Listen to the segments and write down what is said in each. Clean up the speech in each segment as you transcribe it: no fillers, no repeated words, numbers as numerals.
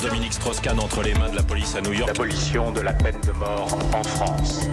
Dominique Strauss-Kahn entre les mains de la police à New York. L'abolition de la peine de mort en France.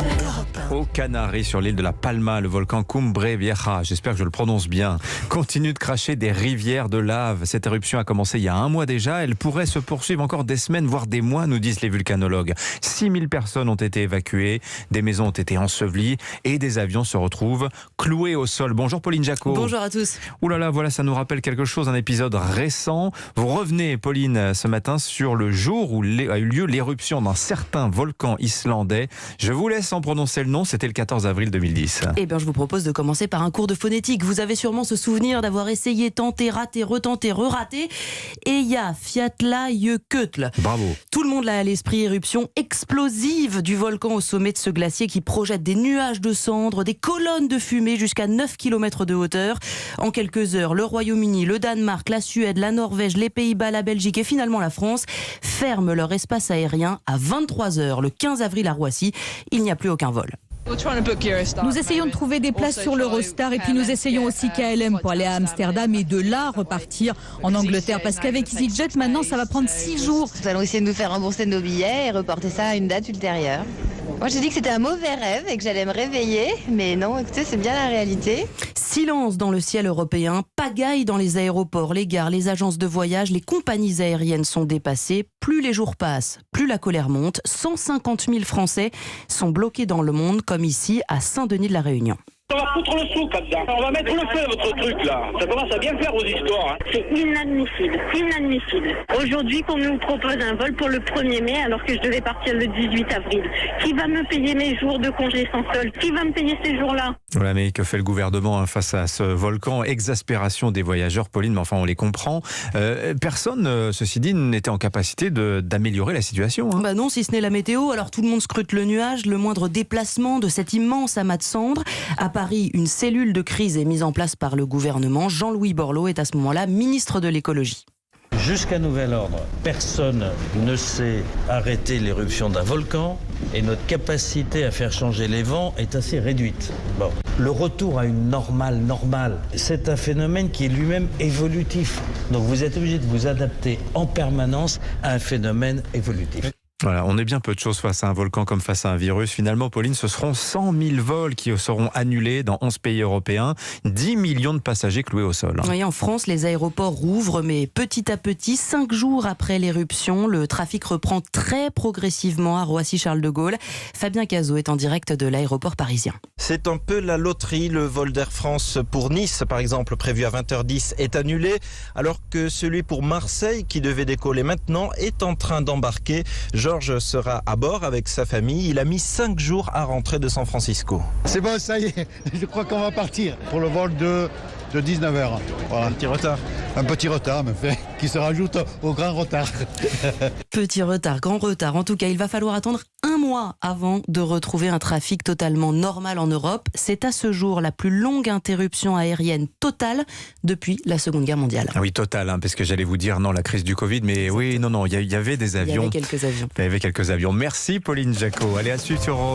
Aux Canaries, sur l'île de la Palma, le volcan Cumbre Vieja, j'espère que je le prononce bien, continue de cracher des rivières de lave. Cette éruption a commencé il y a un mois déjà. Elle pourrait se poursuivre encore des semaines, voire des mois, nous disent les vulcanologues. 6000 personnes ont été évacuées, des maisons ont été ensevelies et des avions se retrouvent cloués au sol. Bonjour Pauline Jacot. Bonjour à tous. Ouh là là, voilà, ça nous rappelle quelque chose, un épisode récent. Vous revenez, Pauline, ce matin sur le jour où a eu lieu l'éruption d'un certain volcan islandais. Je vous laisse en prononcer le nom, c'était le 14 avril 2010. Eh bien, je vous propose de commencer par un cours de phonétique. Vous avez sûrement ce souvenir d'avoir essayé, tenté, raté, retenté, re-raté. Eyjafjallajökull. Bravo. Tout le monde l'a à l'esprit, éruption explosive du volcan au sommet de ce glacier qui projette des nuages de cendres, des colonnes de fumée jusqu'à 9 km de hauteur. En quelques heures, le Royaume-Uni, le Danemark, la Suède, la Norvège, les Pays-Bas, la Belgique et finalement la France ferment leur espace aérien à 23h le 15 avril à Roissy. Il n'y a plus aucun vol. Nous essayons de trouver des places sur l'Eurostar et puis nous essayons aussi KLM pour aller à Amsterdam et de là repartir en Angleterre parce qu'avec EasyJet maintenant ça va prendre 6 jours. Nous allons essayer de nous faire rembourser nos billets et reporter ça à une date ultérieure. Moi j'ai dit que c'était un mauvais rêve et que j'allais me réveiller, mais non, écoutez, c'est bien la réalité. Silence dans le ciel européen, pagaille dans les aéroports, les gares, les agences de voyage, les compagnies aériennes sont dépassées. Plus les jours passent, plus la colère monte. 150 000 Français sont bloqués dans le monde, comme ici à Saint-Denis-de-la-Réunion. On va foutre le souk là-dedans. On va mettre le feu à votre truc là. Ça commence à bien faire vos histoires. Hein. C'est inadmissible, inadmissible. Aujourd'hui qu'on nous propose un vol pour le 1er mai alors que je devais partir le 18 avril. Qui va me payer mes jours de congé sans solde? Qui va me payer ces jours-là? Voilà, mais que fait le gouvernement face à ce volcan? Exaspération des voyageurs, Pauline, mais enfin on les comprend. Personne, ceci dit, n'était en capacité d'améliorer la situation. Hein. Bah non, si ce n'est la météo. Alors tout le monde scrute le nuage, le moindre déplacement de cet immense amas de cendres. À Paris, une cellule de crise est mise en place par le gouvernement. Jean-Louis Borloo est à ce moment-là ministre de l'écologie. Jusqu'à nouvel ordre, personne ne sait arrêter l'éruption d'un volcan et notre capacité à faire changer les vents est assez réduite. Bon. Le retour à une normale, c'est un phénomène qui est lui-même évolutif. Donc vous êtes obligé de vous adapter en permanence à un phénomène évolutif. Voilà, on est bien peu de choses face à un volcan comme face à un virus. Finalement, Pauline, ce seront 100 000 vols qui seront annulés dans 11 pays européens. 10 millions de passagers cloués au sol. Oui, en France, les aéroports rouvrent, mais petit à petit, 5 jours après l'éruption, le trafic reprend très progressivement à Roissy-Charles de Gaulle. Fabien Cazot est en direct de l'aéroport parisien. C'est un peu la loterie. Le vol d'Air France pour Nice, par exemple, prévu à 20h10, est annulé, alors que celui pour Marseille, qui devait décoller maintenant, est en train d'embarquer. Georges sera à bord avec sa famille. Il a mis 5 jours à rentrer de San Francisco. C'est bon, ça y est, je crois qu'on va partir pour le vol de 19h. Voilà. Un petit retard. Un petit retard, mais qui se rajoute au grand retard. Petit retard, grand retard. En tout cas, il va falloir attendre un mois avant de retrouver un trafic totalement normal en Europe. C'est à ce jour la plus longue interruption aérienne totale depuis la Seconde Guerre mondiale. Ah oui, totale, hein, parce que j'allais vous dire non, la crise du Covid, mais oui, non, il y avait des avions. Il y avait quelques avions. Il y avait quelques avions. Merci Pauline Jacot. Allez, à suivre sur Europe.